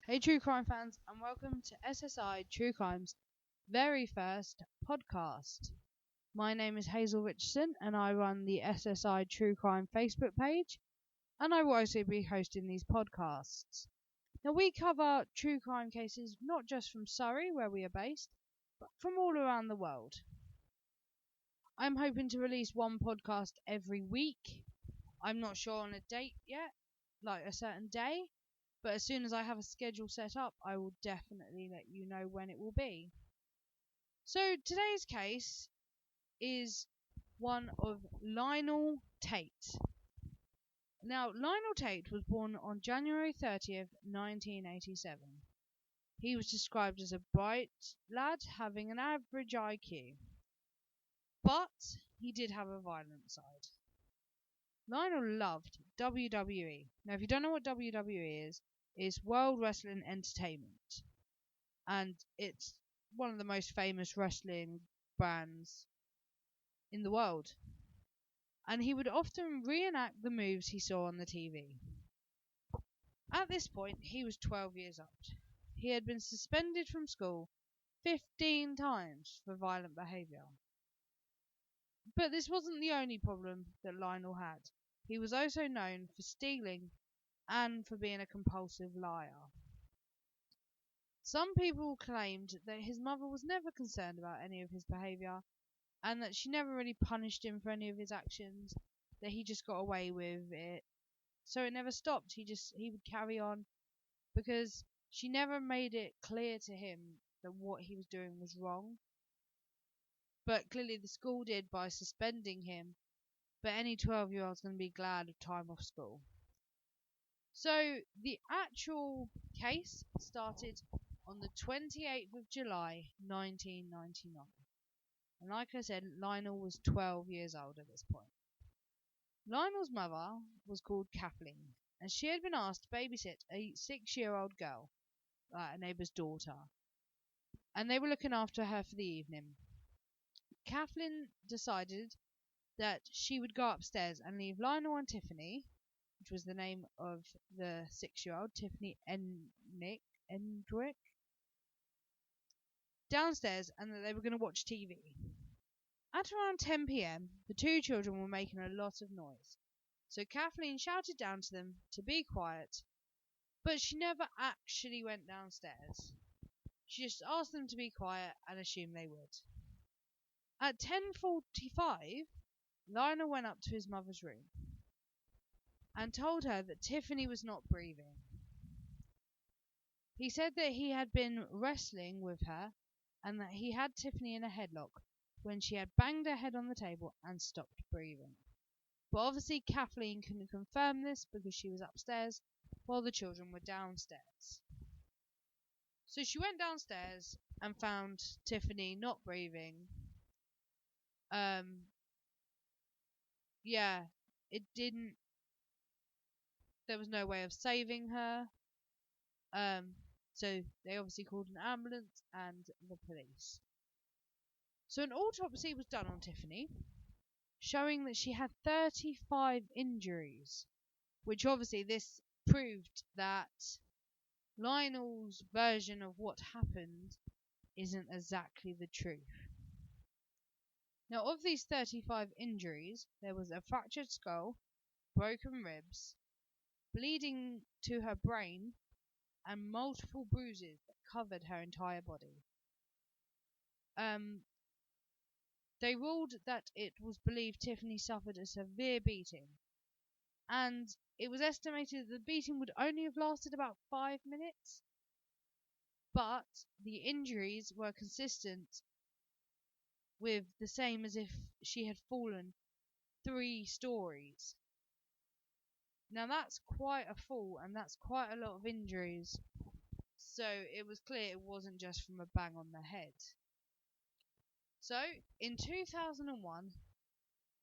Hey, true crime fans, and welcome to SSI True Crime's very first podcast. My name is Hazel Richardson, and I run the SSI True Crime Facebook page, and I will also be hosting these podcasts. Now, we cover true crime cases not just from Surrey, where we are based, but from all around the world. I'm hoping to release one podcast every week. I'm not sure on a date yet, like a certain day. But as soon as I have a schedule set up, I will definitely let you know when it will be. So today's case is one of Lionel Tate. Now, Lionel Tate was born on January 30th, 1987. He was described as a bright lad having an average IQ. But he did have a violent side. Lionel loved WWE. Now, if you don't know what WWE is, it's World Wrestling Entertainment. And it's one of the most famous wrestling brands in the world. And he would often reenact the moves he saw on the TV. At this point, he was 12 years old. He had been suspended from school 15 times for violent behaviour. But this wasn't the only problem that Lionel had. He was also known for stealing and for being a compulsive liar. Some people claimed that his mother was never concerned about any of his behaviour and that she never really punished him for any of his actions, that he just got away with it. So it never stopped. He would carry on because she never made it clear to him that what he was doing was wrong. But clearly the school did by suspending him. But any 12-year-old's going to be glad of time off school. So the actual case started on the 28th of July 1999. And like I said, Lionel was 12 years old at this point. Lionel's mother was called Kathleen, and she had been asked to babysit a 6-year-old girl, like a neighbour's daughter. And they were looking after her for the evening. Kathleen decided that she would go upstairs and leave Lionel and Tiffany, which was the name of the 6-year-old, Tiffany Endrick, downstairs, and that they were going to watch TV. At around 10 p.m, the two children were making a lot of noise, so Kathleen shouted down to them to be quiet, but she never actually went downstairs. She just asked them to be quiet and assumed they would. At 10:45, Lionel went up to his mother's room and told her that Tiffany was not breathing. He said that he had been wrestling with her and that he had Tiffany in a headlock when she had banged her head on the table and stopped breathing. But obviously Kathleen couldn't confirm this because she was upstairs while the children were downstairs. So she went downstairs and found Tiffany not breathing. There was no way of saving her. So they obviously called an ambulance and the police. So an autopsy was done on Tiffany, showing that she had 35 injuries, which obviously this proved that Lionel's version of what happened isn't exactly the truth. Now, of these 35 injuries, there was a fractured skull, broken ribs, bleeding to her brain, and multiple bruises that covered her entire body. They ruled that it was believed Tiffany suffered a severe beating, and it was estimated that the beating would only have lasted about 5 minutes, but the injuries were consistent with the same as if she had fallen 3 stories. Now that's quite a fall, and that's quite a lot of injuries, so it was clear it wasn't just from a bang on the head. So, in 2001,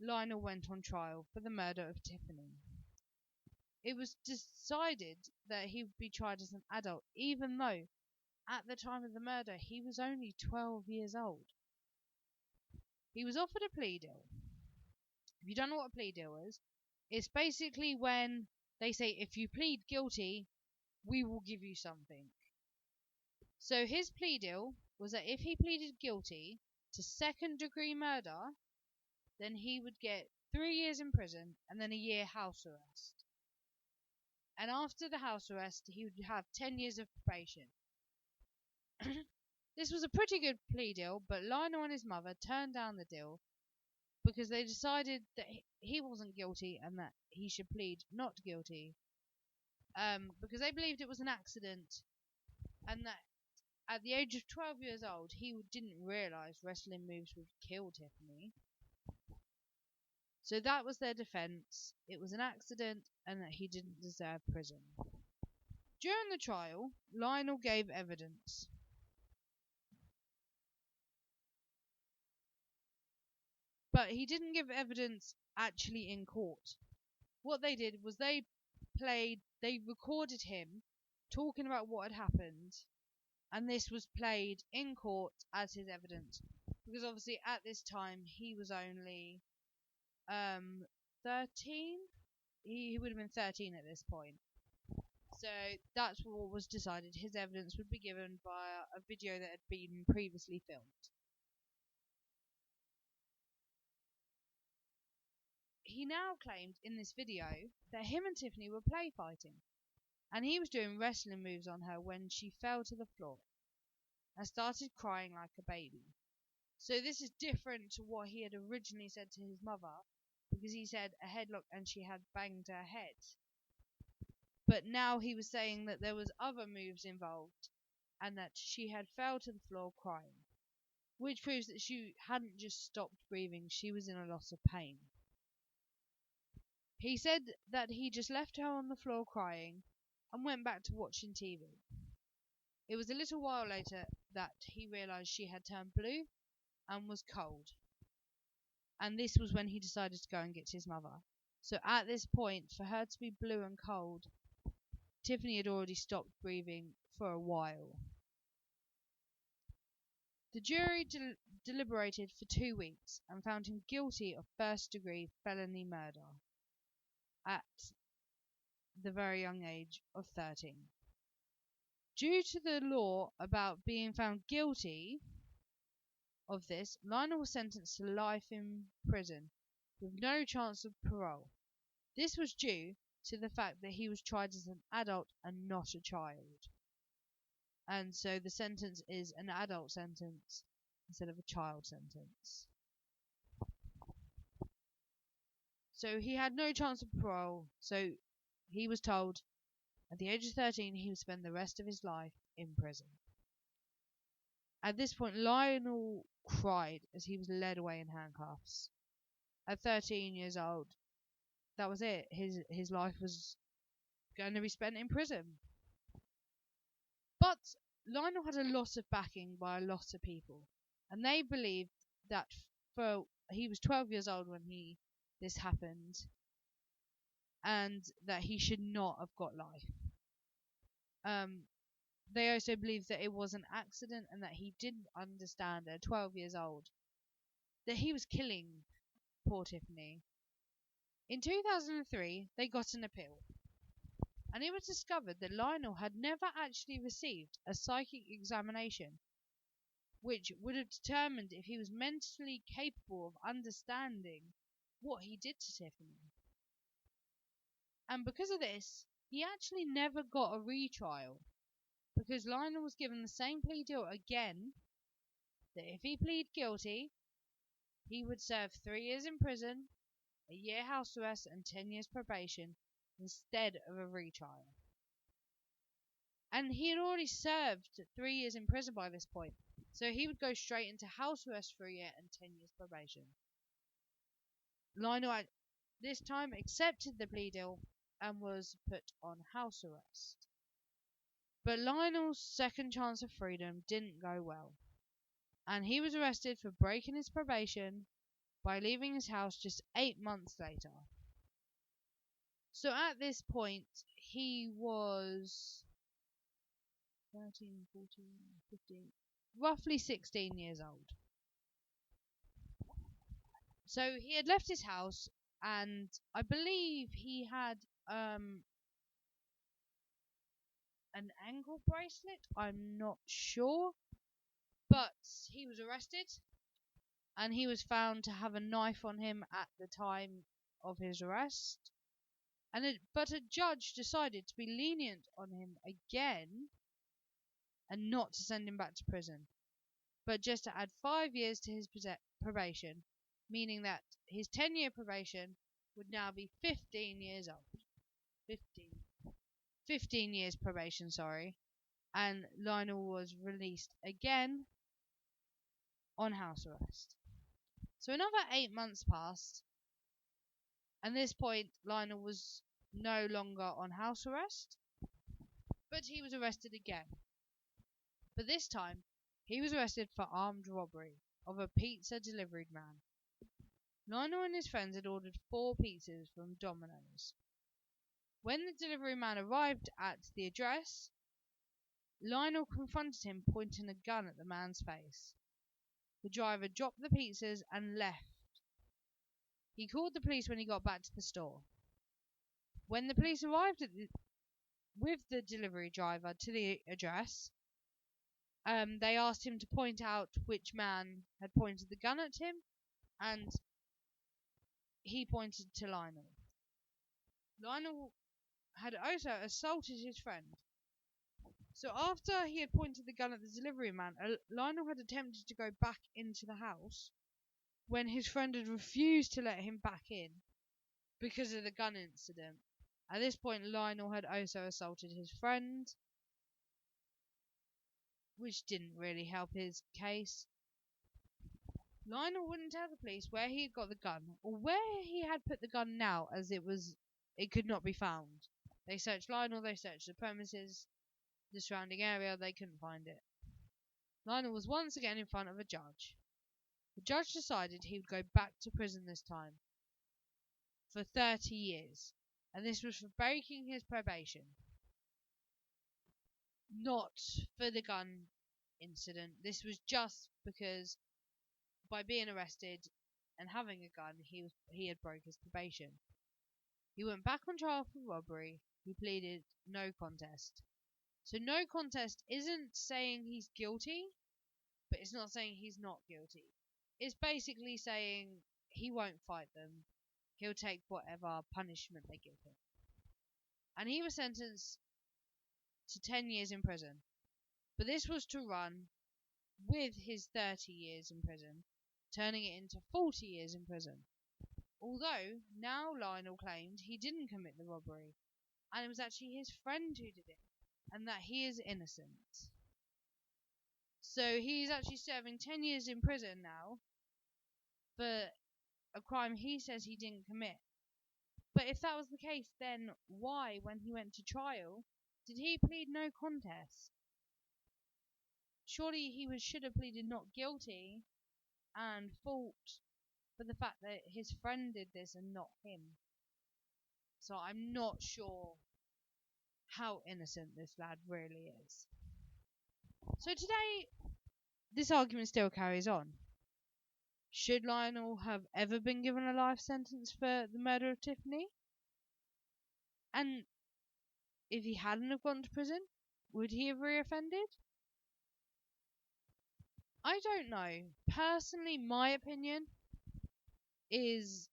Lionel went on trial for the murder of Tiffany. It was decided that he would be tried as an adult, even though, at the time of the murder, he was only 12 years old. He was offered a plea deal. If you don't know what a plea deal is, it's basically when they say if you plead guilty, we will give you something. So his plea deal was that if he pleaded guilty to second-degree murder, then he would get 3 years in prison and then a year house arrest. And after the house arrest, he would have 10 years of probation. This was a pretty good plea deal, but Lionel and his mother turned down the deal because they decided that he wasn't guilty and that he should plead not guilty, because they believed it was an accident, and that at the age of 12 years old, he didn't realise wrestling moves would kill Tiffany. So that was their defence. It was an accident and that he didn't deserve prison. During the trial, Lionel gave evidence. But he didn't give evidence actually in court. What they did was they recorded him talking about what had happened, and this was played in court as his evidence. Because obviously at this time he was only 13. He would have been 13 at this point. So that's what was decided. His evidence would be given via a video that had been previously filmed. He now claimed in this video that him and Tiffany were play fighting, and he was doing wrestling moves on her when she fell to the floor and started crying like a baby. So this is different to what he had originally said to his mother, because he said a headlock and she had banged her head. But now he was saying that there was other moves involved and that she had fell to the floor crying, which proves that she hadn't just stopped breathing, she was in a lot of pain. He said that he just left her on the floor crying and went back to watching TV. It was a little while later that he realised she had turned blue and was cold. And this was when he decided to go and get his mother. So at this point, for her to be blue and cold, Tiffany had already stopped breathing for a while. The jury deliberated for 2 weeks and found him guilty of first-degree felony murder at the very young age of 13. Due to the law about being found guilty of this, Lionel was sentenced to life in prison with no chance of parole. This was due to the fact that he was tried as an adult and not a child. And so the sentence is an adult sentence instead of a child sentence. So he had no chance of parole, so he was told at the age of 13 he would spend the rest of his life in prison. At this point, Lionel cried as he was led away in handcuffs. At 13 years old, that was it. His life was going to be spent in prison. But Lionel had a lot of backing by a lot of people, and they believed that he was 12 years old when this happened, and that he should not have got life. They also believed that it was an accident and that he didn't understand at 12 years old that he was killing poor Tiffany. In 2003, they got an appeal, and it was discovered that Lionel had never actually received a psychic examination which would have determined if he was mentally capable of understanding what he did to Tiffany. And because of this, he actually never got a retrial, because Lionel was given the same plea deal again, that if he pleaded guilty, he would serve 3 years in prison, a year house arrest and 10 years probation instead of a retrial. And he had already served 3 years in prison by this point, so he would go straight into house arrest for a year and 10 years probation. Lionel at this time accepted the plea deal and was put on house arrest. But Lionel's second chance of freedom didn't go well, and he was arrested for breaking his probation by leaving his house just 8 months later. So at this point, he was 13, 14, 15, roughly 16 years old. So he had left his house, and I believe he had an ankle bracelet. I'm not sure. But he was arrested, and he was found to have a knife on him at the time of his arrest. But a judge decided to be lenient on him again and not to send him back to prison, but just to add 5 years to his probation, meaning that his 10-year probation would now be 15 years old. 15 years probation, sorry. And Lionel was released again on house arrest. So another 8 months passed, and at this point Lionel was no longer on house arrest, but he was arrested again. But this time, he was arrested for armed robbery of a pizza delivery man. Lionel and his friends had ordered 4 pizzas from Domino's. When the delivery man arrived at the address, Lionel confronted him, pointing a gun at the man's face. The driver dropped the pizzas and left. He called the police when he got back to the store. When the police arrived with the delivery driver to the address, they asked him to point out which man had pointed the gun at him, and he pointed to Lionel. Lionel had also assaulted his friend. So after he had pointed the gun at the delivery man, Lionel had attempted to go back into the house when his friend had refused to let him back in because of the gun incident. At this point, Lionel had also assaulted his friend, which didn't really help his case. Lionel wouldn't tell the police where he had got the gun or where he had put the gun now, as it could not be found. They searched Lionel, they searched the premises, the surrounding area, they couldn't find it. Lionel was once again in front of a judge. The judge decided he would go back to prison this time for 30 years, and this was for breaking his probation, not for the gun incident. This was just because by being arrested and having a gun, he had broke his probation. He went back on trial for robbery. He pleaded no contest. So no contest isn't saying he's guilty, but it's not saying he's not guilty. It's basically saying he won't fight them. He'll take whatever punishment they give him. And he was sentenced to 10 years in prison. But this was to run with his 30 years in prison, turning it into 40 years in prison. Although, now Lionel claimed he didn't commit the robbery, and it was actually his friend who did it, and that he is innocent. So he's actually serving 10 years in prison now for a crime he says he didn't commit. But if that was the case, then why, when he went to trial, did he plead no contest? Surely he should have pleaded not guilty and fought for the fact that his friend did this and not him. So I'm not sure how innocent this lad really is. So today, this argument still carries on. Should Lionel have ever been given a life sentence for the murder of Tiffany? And if he hadn't have gone to prison, would he have reoffended? I don't know. Personally, my opinion is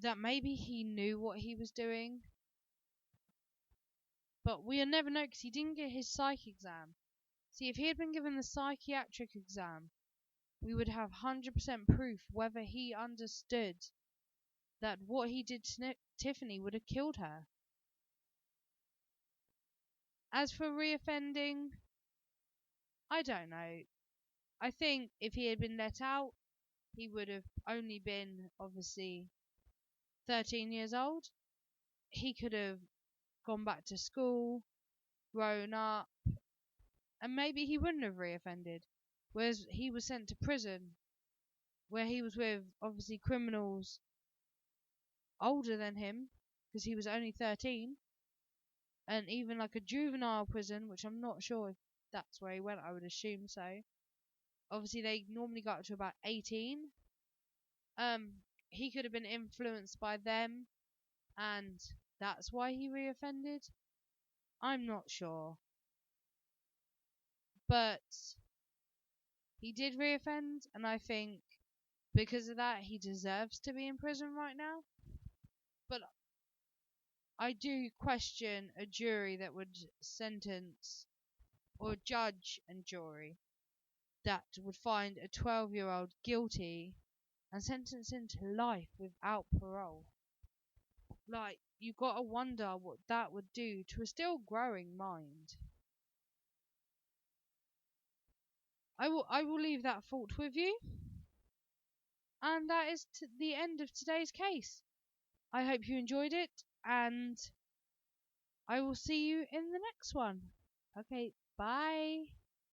that maybe he knew what he was doing. But we'll never know because he didn't get his psych exam. See, if he had been given the psychiatric exam, we would have 100% proof whether he understood that what he did to Tiffany would have killed her. As for reoffending, I don't know. I think if he had been let out, he would have only been, obviously, 13 years old. He could have gone back to school, grown up, and maybe he wouldn't have reoffended. Whereas he was sent to prison, where he was with, obviously, criminals older than him, because he was only 13, and even like a juvenile prison, which I'm not sure if that's where he went, I would assume so. Obviously, they normally got up to about 18. He could have been influenced by them, and that's why he reoffended. I'm not sure. But he did reoffend, and I think because of that, he deserves to be in prison right now. But I do question a jury that would sentence, or judge and jury, that would find a 12-year-old guilty and sentence him to life without parole. Like, you gotta wonder what that would do to a still growing mind. I will leave that thought with you. And that is the end of today's case. I hope you enjoyed it, and I will see you in the next one. Okay, bye.